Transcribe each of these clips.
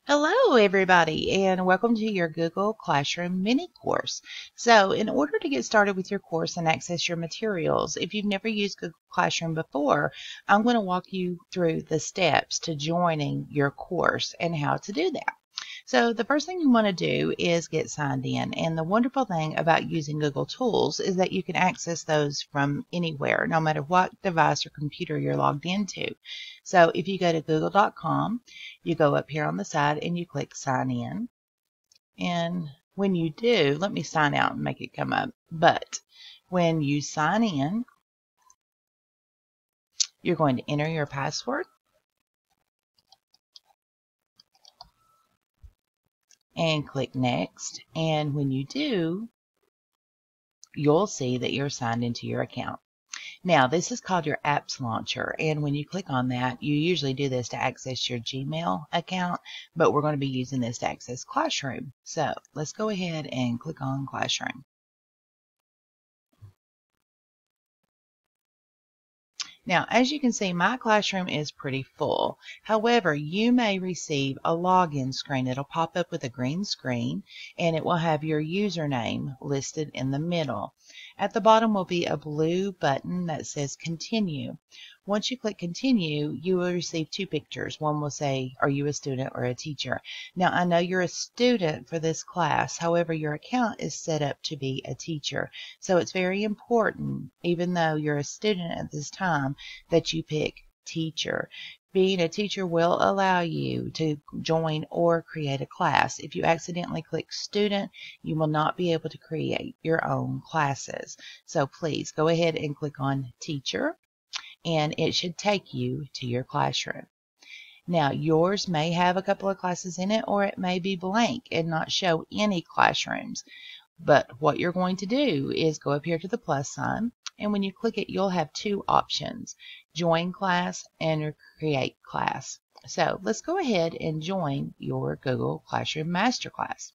Hello, everybody, and welcome to your Google Classroom mini course. So, in order to get started with your course and access your materials, if you've never used Google Classroom before, I'm going to walk you through the steps to joining your course and how to do that. So the first thing you want to do is get signed in. And the wonderful thing about using Google Tools is that you can access those from anywhere, no matter what device or computer you're logged into. So if you go to google.com, you go up here on the side and you click sign in. And when you do, let me sign out and make it come up. But when you sign in, you're going to enter your password. And click next, and when you do, you'll see that you're signed into your account. Now, this is called your apps launcher, and when you click on that, you usually do this to access your Gmail account, but we're going to be using this to access Classroom. So let's go ahead and click on Classroom. Now, as you can see, my classroom is pretty full. However, you may receive a login screen. It'll pop up with a green screen, and it will have your username listed in the middle. At the bottom will be a blue button that says Continue. Once you click Continue, you will receive two pictures. One will say, are you a student or a teacher? Now, I know you're a student for this class. However, your account is set up to be a teacher. So it's very important, even though you're a student at this time, that you pick teacher. Being a teacher will allow you to join or create a class. If you accidentally click student, you will not be able to create your own classes. So please go ahead and click on teacher, and it should take you to your classroom. Now, yours may have a couple of classes in it, or it may be blank and not show any classrooms. But what you're going to do is go up here to the plus sign, and when you click it, you'll have two options: join class and create class. So let's go ahead and join your Google Classroom Masterclass.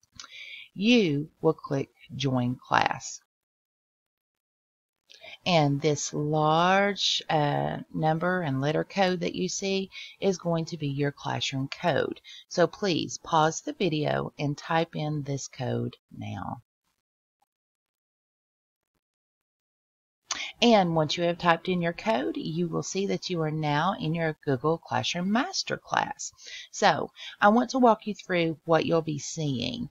You will click join class. And this large number and letter code that you see is going to be your classroom code. So please pause the video and type in this code now. And once you have typed in your code, you will see that you are now in your Google Classroom Masterclass. So I want to walk you through what you'll be seeing.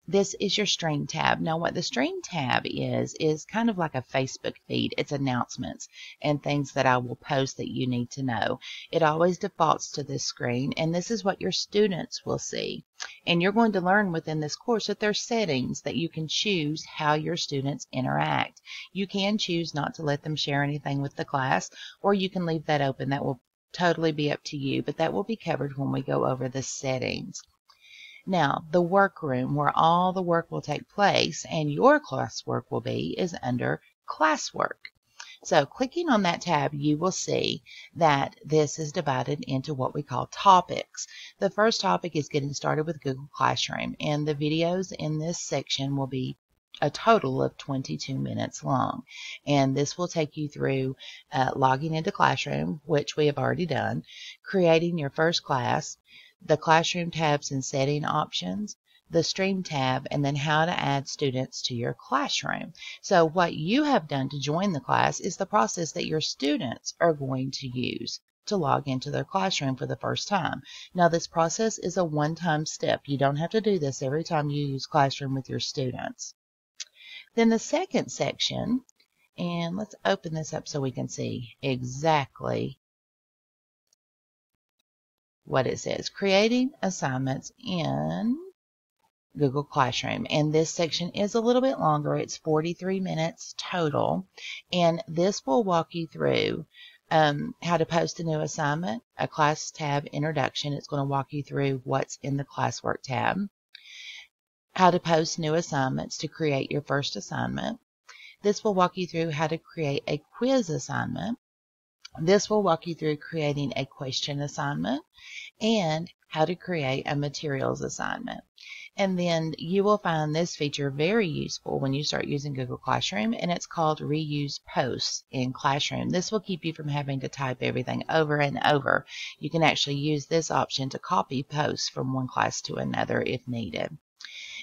This is your Stream tab. Now, what the Stream tab is kind of like a Facebook feed. It's announcements and things that I will post that you need to know. It always defaults to this screen, and this is what your students will see. And you're going to learn within this course that there's settings that you can choose how your students interact. You can choose not to let them share anything with the class, or you can leave that open. That will totally be up to you, but that will be covered when we go over the settings. Now, the workroom, where all the work will take place and your classwork will be, is under classwork. So clicking on that tab, you will see that this is divided into what we call topics. The first topic is getting started with Google Classroom, and the videos in this section will be a total of 22 minutes long. And this will take you through logging into Classroom, which we have already done, creating your first class, the Classroom tabs and setting options, the Stream tab, and then how to add students to your classroom. So what you have done to join the class is the process that your students are going to use to log into their classroom for the first time. Now, this process is a one-time step. You don't have to do this every time you use Classroom with your students. Then the second section, and let's open this up so we can see exactly what it says: creating assignments in Google Classroom. And this section is a little bit longer. It's 43 minutes total. And this will walk you through how to post a new assignment, a class tab introduction. It's going to walk you through what's in the classwork tab, how to post new assignments to create your first assignment. This will walk you through how to create a quiz assignment. This will walk you through creating a question assignment and how to create a materials assignment. And then you will find this feature very useful when you start using Google Classroom, and it's called Reuse Posts in Classroom. This will keep you from having to type everything over and over. You can actually use this option to copy posts from one class to another if needed.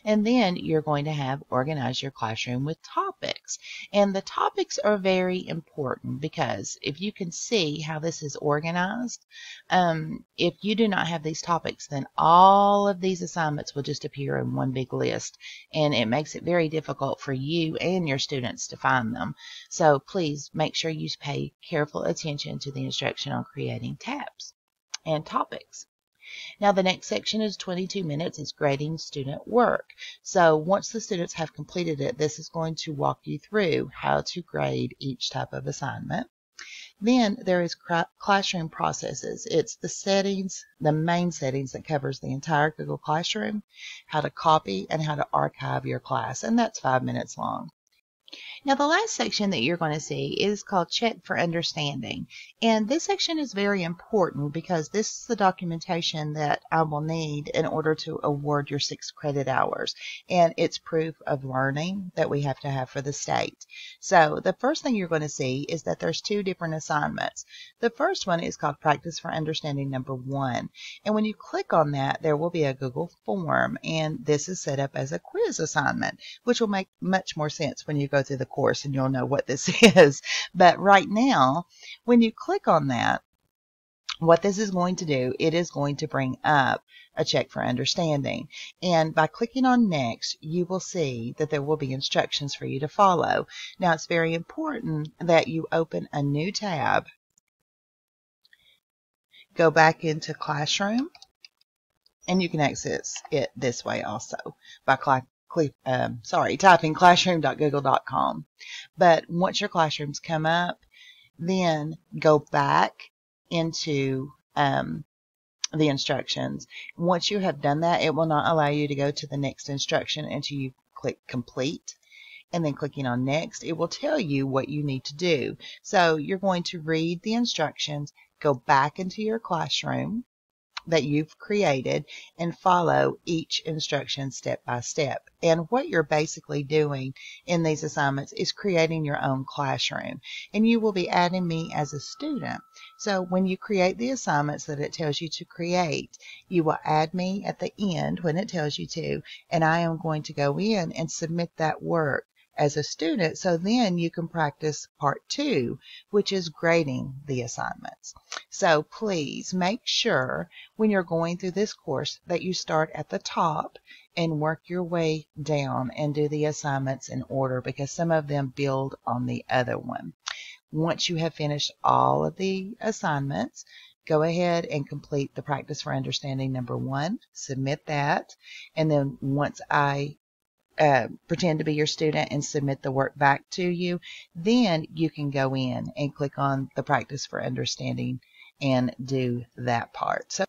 And then you're going to have organize your classroom with topics. And the topics are very important because if you can see how this is organized, if you do not have these topics, then all of these assignments will just appear in one big list. And it makes it very difficult for you and your students to find them. So please make sure you pay careful attention to the instruction on creating tabs and topics. Now the next section is 22 minutes. It's grading student work. So once the students have completed it, this is going to walk you through how to grade each type of assignment. Then there is classroom processes. It's the settings, the main settings that covers the entire Google Classroom, how to copy and how to archive your class, and that's 5 minutes long. Now, the last section that you're going to see is called Check for Understanding. And this section is very important because this is the documentation that I will need in order to award your 6 credit hours. And it's proof of learning that we have to have for the state. So the first thing you're going to see is that there's 2 different assignments. The first one is called Practice for Understanding number 1. And when you click on that, there will be a Google form. And this is set up as a quiz assignment, which will make much more sense when you go through the course and you'll know what this is. But right now, when you click on that, what this is going to do, it is going to bring up a check for understanding. And by clicking on next, you will see that there will be instructions for you to follow. Now, it's very important that you open a new tab, go back into Classroom, and you can access it this way also by typing classroom.google.com. But once your classrooms come up, then go back into the instructions. Once you have done that, it will not allow you to go to the next instruction until you click complete. And then clicking on next, it will tell you what you need to do. So you're going to read the instructions, go back into your classroom that you've created and follow each instruction step by step. And what you're basically doing in these assignments is creating your own classroom. And you will be adding me as a student. So when you create the assignments that it tells you to create, you will add me at the end when it tells you to, and I am going to go in and submit that work as a student, so then you can practice part 2, which is grading the assignments. So please make sure when you're going through this course that you start at the top and work your way down and do the assignments in order, because some of them build on the other one. Once you have finished all of the assignments, go ahead and complete the Practice for Understanding number 1, submit that, and then once I pretend to be your student and submit the work back to you, then you can go in and click on the Practice for Understanding and do that part. So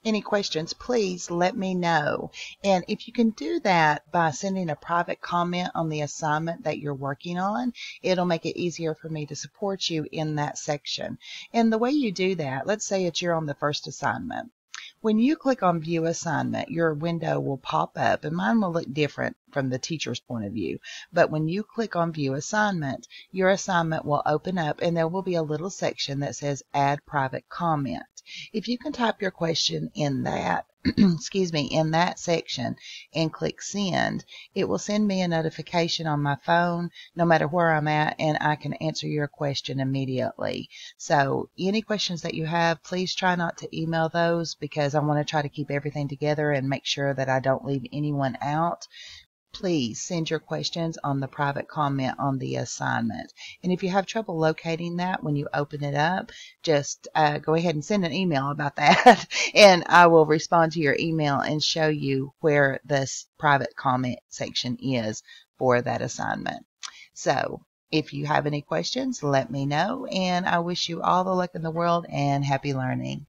any questions, please let me know. And if you can do that by sending a private comment on the assignment that you're working on, it'll make it easier for me to support you in that section. And the way you do that, let's say you're on the first assignment. When you click on View Assignment, your window will pop up, and mine will look different from the teacher's point of view. But when you click on View Assignment, your assignment will open up, and there will be a little section that says Add Private Comment. If you can type your question in that, in that section and click Send, it will send me a notification on my phone no matter where I'm at, and I can answer your question immediately. So any questions that you have, please try not to email those, because I want to try to keep everything together and make sure that I don't leave anyone out. Please send your questions on the private comment on the assignment. And if you have trouble locating that when you open it up, just go ahead and send an email about that, and I will respond to your email and show you where this private comment section is for that assignment. So if you have any questions, let me know, and I wish you all the luck in the world and happy learning.